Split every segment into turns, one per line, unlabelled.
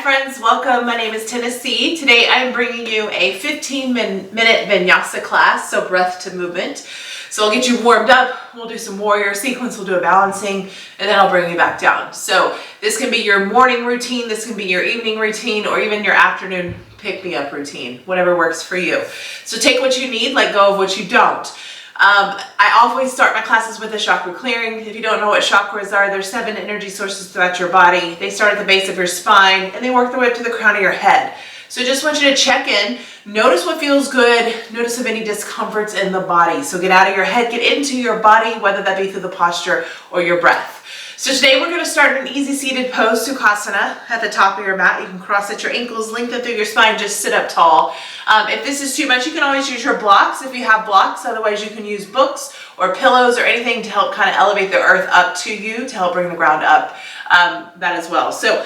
Hi friends, welcome. My name is Tennessee. Today I'm bringing you a 15-minute vinyasa class, so breath to movement. So I'll get you warmed up, we'll do some warrior sequence, we'll do a balancing, and then I'll bring you back down. So this can be your morning routine, this can be your evening routine, or even your afternoon pick-me-up routine, whatever works for you. So take what you need, let go of what you don't. I always start my classes with a chakra clearing. If you don't know what chakras are, there's 7 energy sources throughout your body. They start at the base of your spine and they work their way up to the crown of your head. So just want you to check in, notice what feels good, notice if any discomforts in the body. So get out of your head, get into your body, whether that be through the posture or your breath. So today we're going to start an easy seated pose, Sukhasana, at the top of your mat. You can cross at your ankles, lengthen through your spine, just sit up tall. If this is too much, you can always use your blocks if you have blocks. Otherwise, you can use books or pillows or anything to help kind of elevate the earth up to you, to help bring the ground up, that as well. So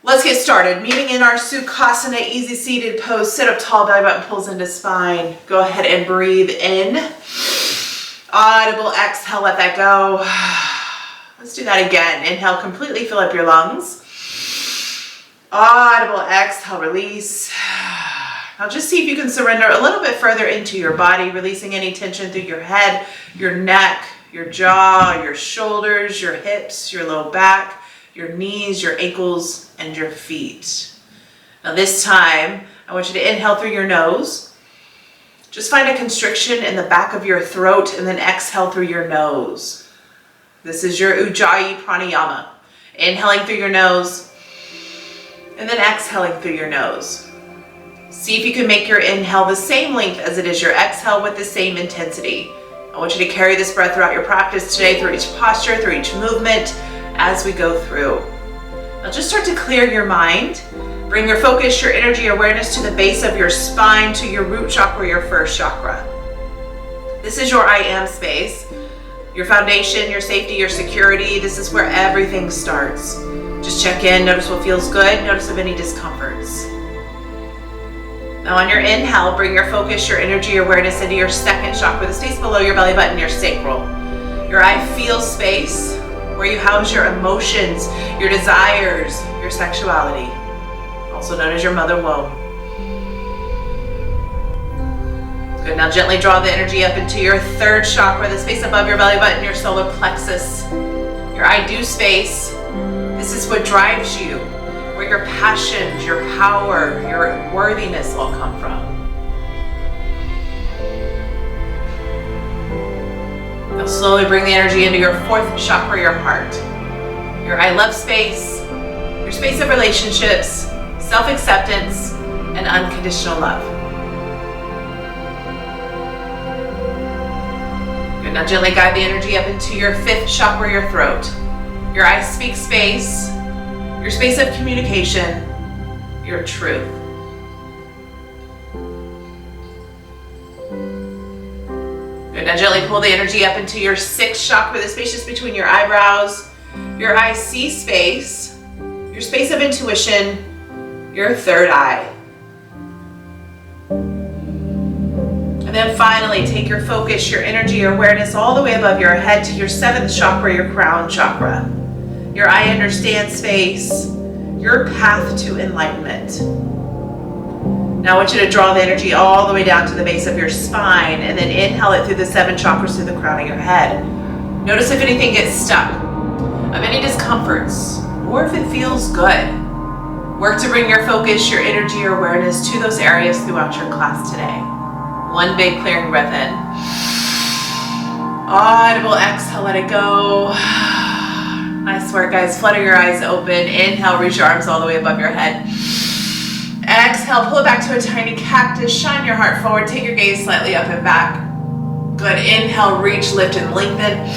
let's get started. Meeting in our Sukhasana, easy seated pose, sit up tall, belly button pulls into spine. Go ahead and breathe in. Audible exhale, let that go. Let's do that again. Inhale, completely fill up your lungs. Audible exhale, release. Now just see if you can surrender a little bit further into your body, releasing any tension through your head, your neck, your jaw, your shoulders, your hips, your low back, your knees, your ankles, and your feet. Now this time, I want you to inhale through your nose. Just find a constriction in the back of your throat and then exhale through your nose. This is your Ujjayi pranayama. Inhaling through your nose and then exhaling through your nose. See if you can make your inhale the same length as it is your exhale with the same intensity. I want you to carry this breath throughout your practice today, through each posture, through each movement, as we go through. Now just start to clear your mind. Bring your focus, your energy, awareness to the base of your spine, to your root chakra, your first chakra. This is your I am space. Your foundation, your safety, your security. This is where everything starts. Just check in, notice what feels good, notice of any discomforts. Now on your inhale, bring your focus, your energy, your awareness into your second chakra, the space below your belly button, your sacral. Your I feel space, where you house your emotions, your desires, your sexuality, also known as your mother womb. Good, now gently draw the energy up into your third chakra, the space above your belly button, your solar plexus, your I do space. This is what drives you, where your passions, your power, your worthiness all come from. Now slowly bring the energy into your fourth chakra, your heart, your I love space, your space of relationships, self-acceptance, and unconditional love. Now gently guide the energy up into your fifth chakra, your throat, your I speak space, your space of communication, your truth. Good, now gently pull the energy up into your sixth chakra, the space just between your eyebrows, your I see space, your space of intuition, your third eye. And then finally, take your focus, your energy, your awareness all the way above your head to your seventh chakra, your crown chakra. Your I understand space, your path to enlightenment. Now I want you to draw the energy all the way down to the base of your spine and then inhale it through the 7 chakras through the crown of your head. Notice if anything gets stuck, of any discomforts, or if it feels good. Work to bring your focus, your energy, your awareness to those areas throughout your class today. One big clearing breath in. Audible exhale, let it go. Nice work, guys. Flutter your eyes open. Inhale, reach your arms all the way above your head. Exhale, pull it back to a tiny cactus. Shine your heart forward. Take your gaze slightly up and back. Good. Inhale, reach, lift, and lengthen.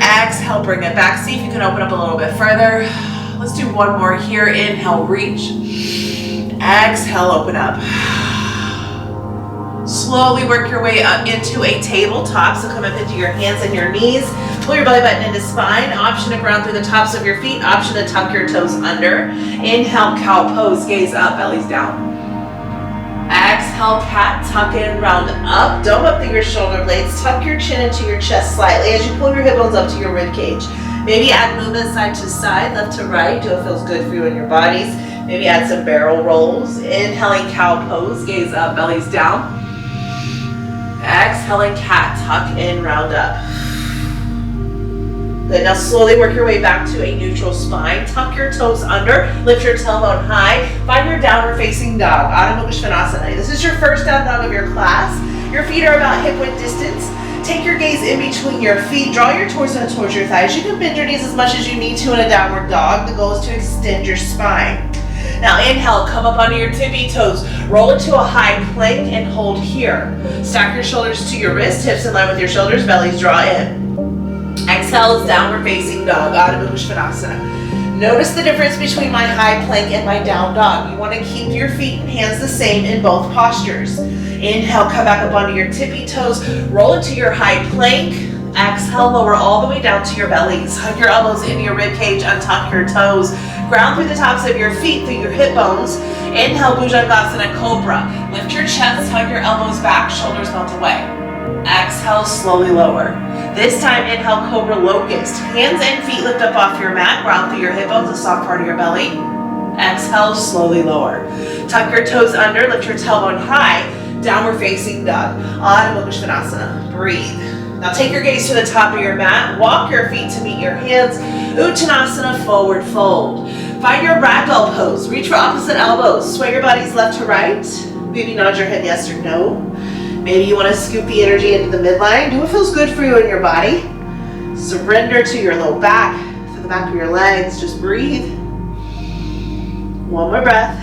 Exhale, bring it back. See if you can open up a little bit further. Let's do one more here. Inhale, reach. Exhale, open up. Slowly work your way up into a tabletop. So come up into your hands and your knees. Pull your belly button into spine. Option to ground through the tops of your feet. Option to tuck your toes under. Inhale, cow pose. Gaze up, belly's down. Exhale, cat, tuck in, round up. Dome up through your shoulder blades. Tuck your chin into your chest slightly as you pull your hip bones up to your rib cage. Maybe add movement side to side, left to right. Do what feels good for you and your bodies. Maybe add some barrel rolls. Inhaling cow pose, gaze up, belly's down. Exhaling cat, tuck in, round up. Good, now slowly work your way back to a neutral spine. Tuck your toes under, lift your tailbone high. Find your downward facing dog, Adho Mukha Svanasana. This is your first down dog of your class. Your feet are about hip width distance. Take your gaze in between your feet. Draw your torso towards your thighs. You can bend your knees as much as you need to in a downward dog. The goal is to extend your spine. Now inhale, come up onto your tippy toes. Roll into a high plank and hold here. Stack your shoulders to your wrists, hips in line with your shoulders, bellies draw in. Exhale is downward facing dog, Adho Mukha Svanasana. Notice the difference between my high plank and my down dog. You want to keep your feet and hands the same in both postures. Inhale, come back up onto your tippy toes. Roll into your high plank. Exhale, lower all the way down to your bellies. Hug your elbows into your rib cage, untuck your toes. Ground through the tops of your feet, through your hip bones. Inhale, Bhujangasana Cobra. Lift your chest, hug your elbows back, shoulders melt away. Exhale, slowly lower. This time, inhale, Cobra Locust. Hands and feet lift up off your mat. Ground through your hip bones, the soft part of your belly. Exhale, slowly lower. Tuck your toes under, lift your tailbone high. Downward facing dog, Adho Mukha Svanasana. Breathe. Now take your gaze to the top of your mat. Walk your feet to meet your hands. Uttanasana, forward fold. Find your ragdoll pose. Reach for opposite elbows. Sway your bodies left to right. Maybe nod your head yes or no. Maybe you want to scoop the energy into the midline. Do what feels good for you in your body. Surrender to your low back, to the back of your legs. Just breathe. One more breath.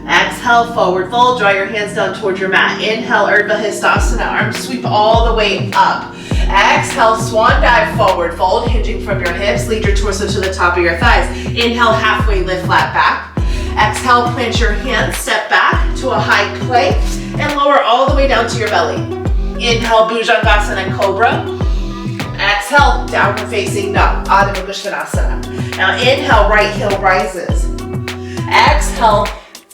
Exhale, forward fold. Draw your hands down towards your mat. Inhale, Urdhva Hastasana. Arms sweep all the way up. Exhale, swan dive, forward fold. Hinging from your hips. Lead your torso to the top of your thighs. Inhale, halfway lift, flat back. Exhale, plant your hands, step back to a high plank, and lower all the way down to your belly. Inhale, Bhujangasana Cobra. Exhale, downward facing dog, Adho Mukha Svanasana. Now inhale, right heel rises. Exhale,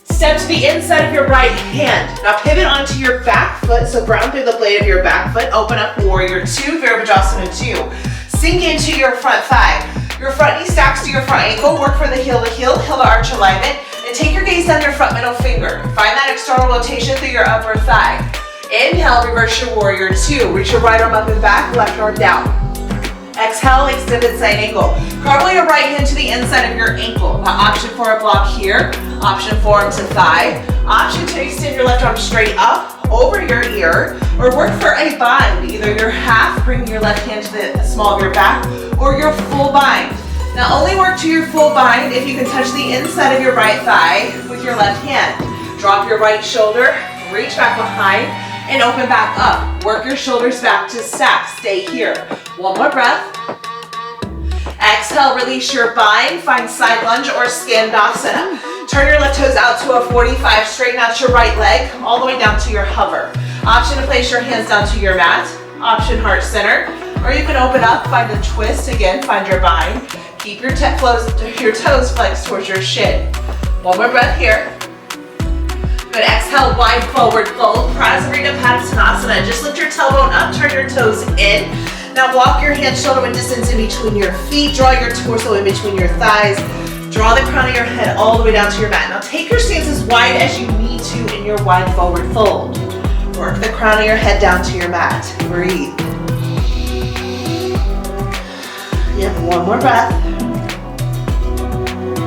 step to the inside of your right hand. Now pivot onto your back foot, so ground through the blade of your back foot. Open up Warrior 2, Virabhadrasana 2. Sink into your front thigh. Your front knee stacks to your front ankle. Work for the heel to arch alignment. And take your gaze down your front middle finger. Find that external rotation through your upper thigh. Inhale, reverse your Warrior 2. Reach your right arm up and back, left arm down. Exhale, extended side angle. Cartwheel your right hand to the inside of your ankle. Now option for a block here. Option forearm to thigh. Option to extend your left arm straight up over your ear. Or work for a bind. Either your half, bring your left hand to the small of your back, or your full bind. Now only work to your full bind if you can touch the inside of your right thigh with your left hand. Drop your right shoulder, reach back behind, and open back up. Work your shoulders back to stack. Stay here. One more breath. Exhale, release your bind. Find side lunge or Skandasana. Turn your left toes out to a 45. Straighten out your right leg all the way down to your hover. Option to place your hands down to your mat. Option heart center. Or you can open up, find a twist. Again, find your bind. Keep your toes flexed towards your shin. One more breath here. Good, exhale, wide forward fold. Prasarita Padasana. Just lift your tailbone up, turn your toes in. Now walk your hands shoulder width distance in between your feet. Draw your torso in between your thighs. Draw the crown of your head all the way down to your mat. Now take your stance as wide as you need to in your wide forward fold. Work the crown of your head down to your mat. Breathe. You have one more breath.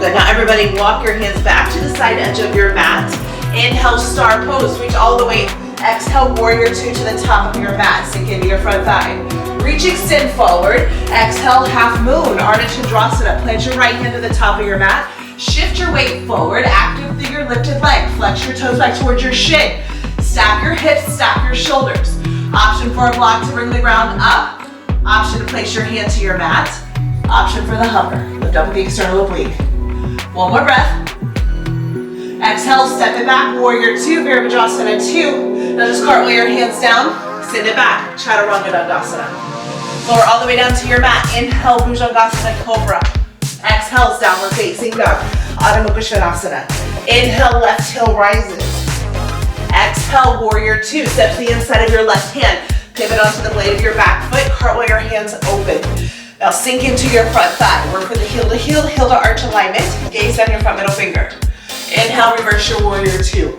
Good, now everybody walk your hands back to the side edge of your mat. Inhale, star pose, reach all the way. Exhale, Warrior 2 to the top of your mat. Sink into your front thigh. Reach, extend forward. Exhale, half moon, Ardha Chandrasana. Plant your right hand to the top of your mat. Shift your weight forward, active through your lifted leg. Flex your toes back towards your shin. Stack your hips, stack your shoulders. Option for a block to bring the ground up. Option to place your hand to your mat. Option for the hover. Lift up with the external oblique. One more breath. Exhale, step it back. Warrior 2, Virabhadrasana 2. Now just cartwheel your hands down. Send it back. Chaturanga Dandasana. Lower all the way down to your mat. Inhale, Bhujangasana Cobra. Exhale, downward facing dog. Adho Mukha Svanasana. Inhale, left heel rises. Exhale, Warrior 2. Step to the inside of your left hand. Pivot onto the blade of your back foot. Cartwheel your hands open. Now sink into your front thigh. Work with the heel to heel, heel to arch alignment. Gaze down your front middle finger. Inhale, reverse your warrior two.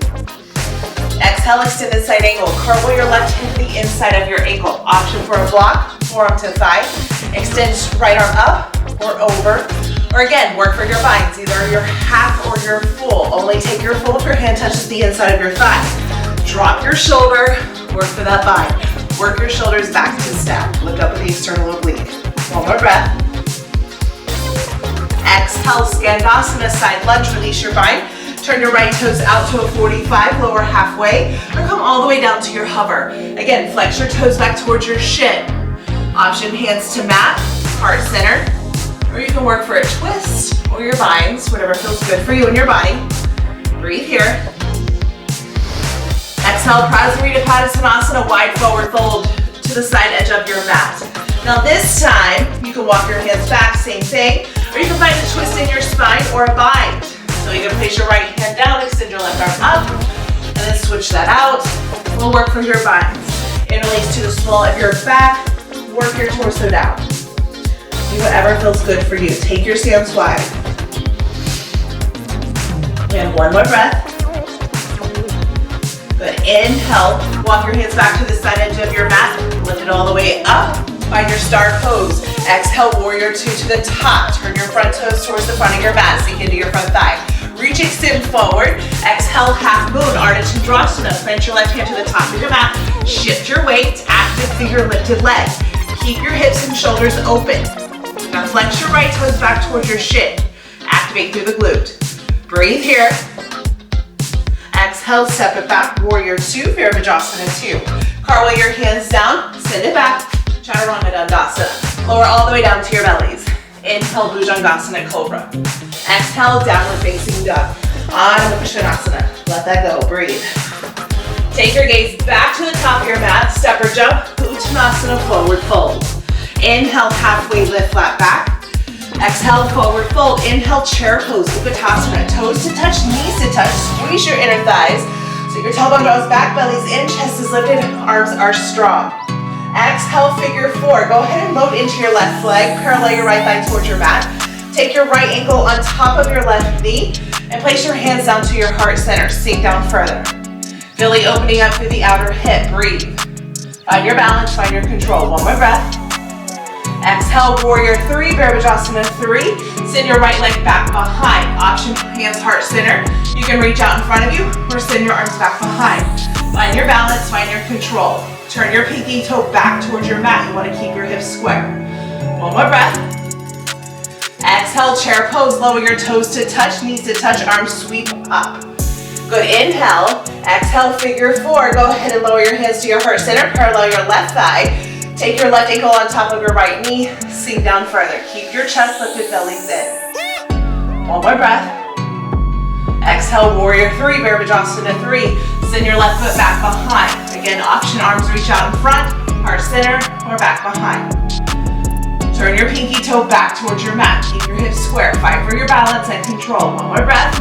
Exhale, extended side angle. Cartwheel your left hand to the inside of your ankle. Option for a block, forearm to thigh. Extend right arm up or over. Or again, work for your binds, either your half or your full. Only take your full if your hand touches the inside of your thigh. Drop your shoulder, work for that bind. Work your shoulders back to step. Lift up with the external oblique. One more breath. Exhale, Skandasana, side lunge, release your bind. Turn your right toes out to a 45, lower halfway, or come all the way down to your hover. Again, flex your toes back towards your shin. Option hands to mat, heart center, or you can work for a twist or your binds, whatever feels good for you and your body. Breathe here. Exhale, Prasarita Padasana, wide forward fold to the side edge of your mat. Now this time, you can walk your hands back, same thing, or you can find a twist in your spine or a bind. So you can place your right hand down, extend your left arm up, and then switch that out. We'll work for your binds. Interlace to the small of your back, work your torso down. Do whatever feels good for you. Take your stance wide. And one more breath. Good. Inhale, walk your hands back to the side edge of your mat, lift it all the way up. Find your star pose. Exhale, warrior two to the top. Turn your front toes towards the front of your mat. Sink into your front thigh. Reach, extend forward. Exhale, half moon, Ardha Chandrasana. Plant your left hand to the top of your mat. Shift your weight, active through your lifted leg. Keep your hips and shoulders open. Now flex your right toes back towards your shin. Activate through the glute. Breathe here. Exhale, step it back. Warrior two, Virabhadrasana two. Cartwheel your hands down, send it back. Chaturanga Dandasana. Lower all the way down to your bellies. Inhale, Bhujangasana, Cobra. Exhale, downward facing dog. Adho Svanasana. Let that go, breathe. Take your gaze back to the top of your mat, step or jump, Uttanasana, forward fold. Inhale, halfway lift, flat back. Exhale, forward fold. Inhale, chair pose, Uttanasana. Toes to touch, knees to touch. Squeeze your inner thighs. So your tailbone draws back, belly's in, chest is lifted, arms are strong. Exhale, figure four. Go ahead and load into your left leg. Parallel your right thigh towards your mat. Take your right ankle on top of your left knee and place your hands down to your heart center. Sink down further. Belly opening up through the outer hip. Breathe. Find your balance, find your control. One more breath. Exhale, warrior three, Virabhadrasana three. Send your right leg back behind. Option hands heart center. You can reach out in front of you or send your arms back behind. Find your balance, find your control. Turn your pinky toe back towards your mat. You want to keep your hips square. One more breath. Exhale, chair pose. Lower your toes to touch, knees to touch, arms sweep up. Good, inhale. Exhale, figure four. Go ahead and lower your hands to your heart center. Parallel your left thigh. Take your left ankle on top of your right knee. Sink down further. Keep your chest lifted, belly thin. One more breath. Exhale, warrior three, Virabhadrasana three. Send your left foot back behind. Again, option arms reach out in front, heart center, or back behind. Turn your pinky toe back towards your mat. Keep your hips square. Fight for your balance and control. One more breath.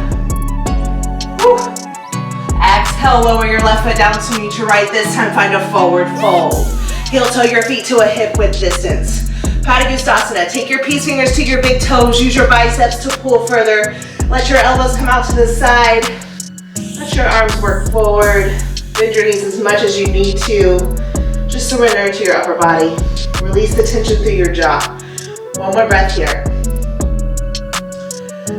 Whew. Exhale, lower your left foot down to meet your right. This time, find a forward fold. Heel toe your feet to a hip width distance. Padangusthasana. Take your peace fingers to your big toes. Use your biceps to pull further. Let your elbows come out to the side. Let your arms work forward. Bend your knees as much as you need to. Just surrender to your upper body. Release the tension through your jaw. One more breath here.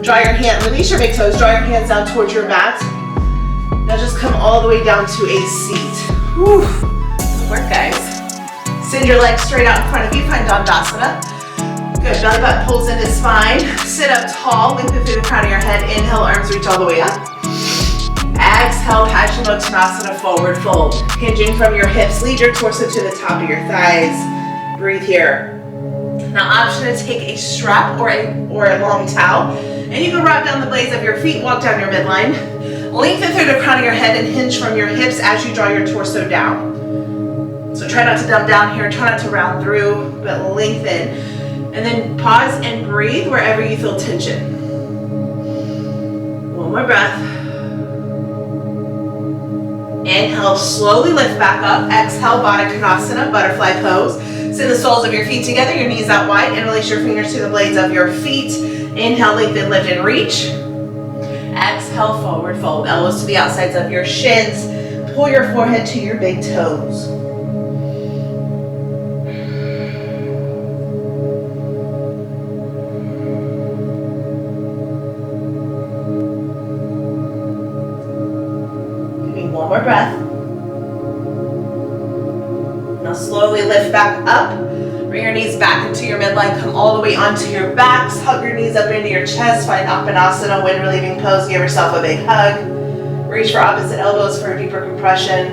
Draw your hand, release your big toes. Draw your hands down towards your mat. Now just come all the way down to a seat. Whew. Good work, guys. Send your legs straight out in front of you. Find Dandasana. Good, belly button pulls into spine. Sit up tall, lengthen through the crown of your head. Inhale, arms reach all the way up. Exhale, Paschimottanasana, forward fold. Hinging from your hips, lead your torso to the top of your thighs. Breathe here. Now, option to take a strap or a long towel, and you can wrap down the blades of your feet, walk down your midline. Lengthen through the crown of your head and hinge from your hips as you draw your torso down. So try not to dump down here, try not to round through, but lengthen. And then pause and breathe wherever you feel tension. One more breath. Inhale, slowly lift back up. Exhale, Baddha Konasana, butterfly pose. Send the soles of your feet together, your knees out wide, and release your fingers to the blades of your feet. Inhale, lengthen, lift, and reach. Exhale, forward fold. Elbows to the outsides of your shins. Pull your forehead to your big toes. One more breath. Now slowly lift back up. Bring your knees back into your midline. Come all the way onto your backs. Hug your knees up into your chest. Find Appanasana, wind relieving pose. Give yourself a big hug. Reach for opposite elbows for a deeper compression.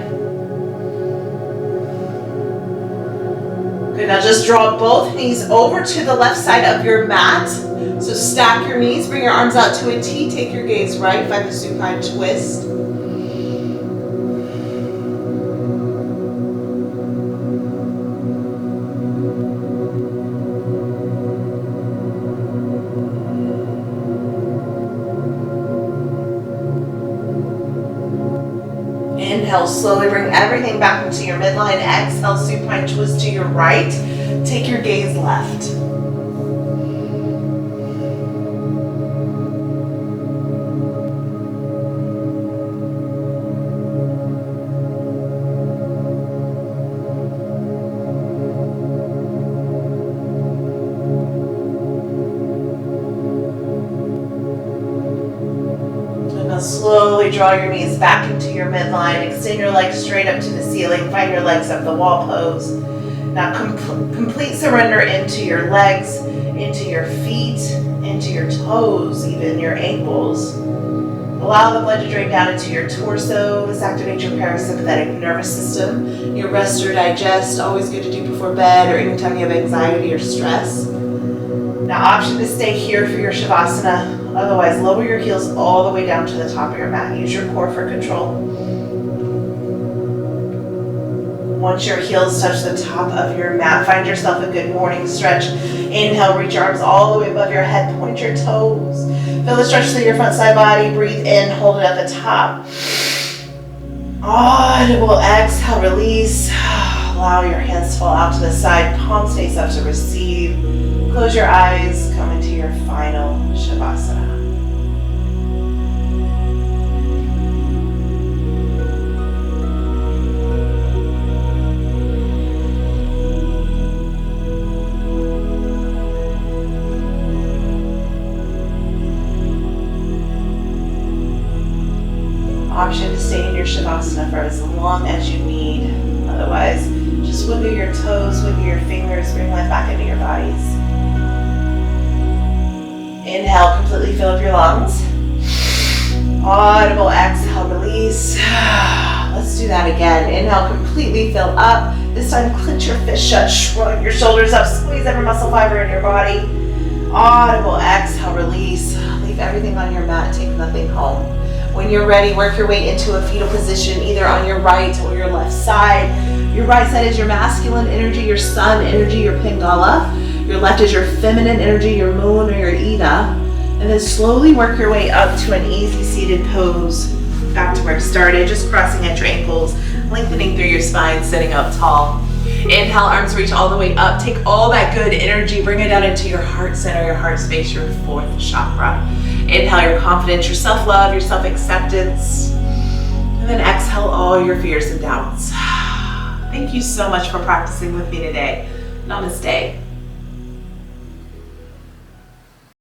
Good, now just draw both knees over to the left side of your mat. So stack your knees, bring your arms out to a T. Take your gaze right, find the supine twist. Inhale, slowly bring everything back into your midline. Exhale, supine twist to your right. Take your gaze left. Slowly draw your knees back into your midline. Extend your legs straight up to the ceiling. Find your legs up the wall pose. Now complete surrender into your legs, into your feet, into your toes, even your ankles. Allow the blood to drain down into your torso. This activates your parasympathetic nervous system. Your rest or digest, always good to do before bed or anytime you have anxiety or stress. Now option to stay here for your Shavasana. Otherwise, lower your heels all the way down to the top of your mat. Use your core for control. Once your heels touch the top of your mat, find yourself a good morning stretch. Inhale, reach your arms all the way above your head. Point your toes. Feel the stretch through your front side body. Breathe in, hold it at the top. Audible exhale, release. Allow your hands to fall out to the side. Palms face up to receive. Close your eyes. Come into your final Shavasana. Option to stay in your Shavasana for as long as you need. Otherwise, just wiggle your toes, wiggle your fingers, bring life back into your bodies. Inhale, completely fill up your lungs. Audible exhale, release. Let's do that again. Inhale, completely fill up. This time, clench your fist shut, shrug your shoulders up, squeeze every muscle fiber in your body. Audible exhale, release. Leave everything on your mat, take nothing home. When you're ready, work your way into a fetal position, either on your right or your left side. Your right side is your masculine energy, your sun energy, your Pingala. Your left is your feminine energy, your moon or your Ida. And then slowly work your way up to an easy seated pose. Back to where it started, just crossing at your ankles, lengthening through your spine, sitting up tall. Inhale, arms reach all the way up. Take all that good energy, bring it down into your heart center, your heart space, your fourth chakra. Inhale your confidence, your self-love, your self-acceptance. And then exhale all your fears and doubts. Thank you so much for practicing with me today. Namaste.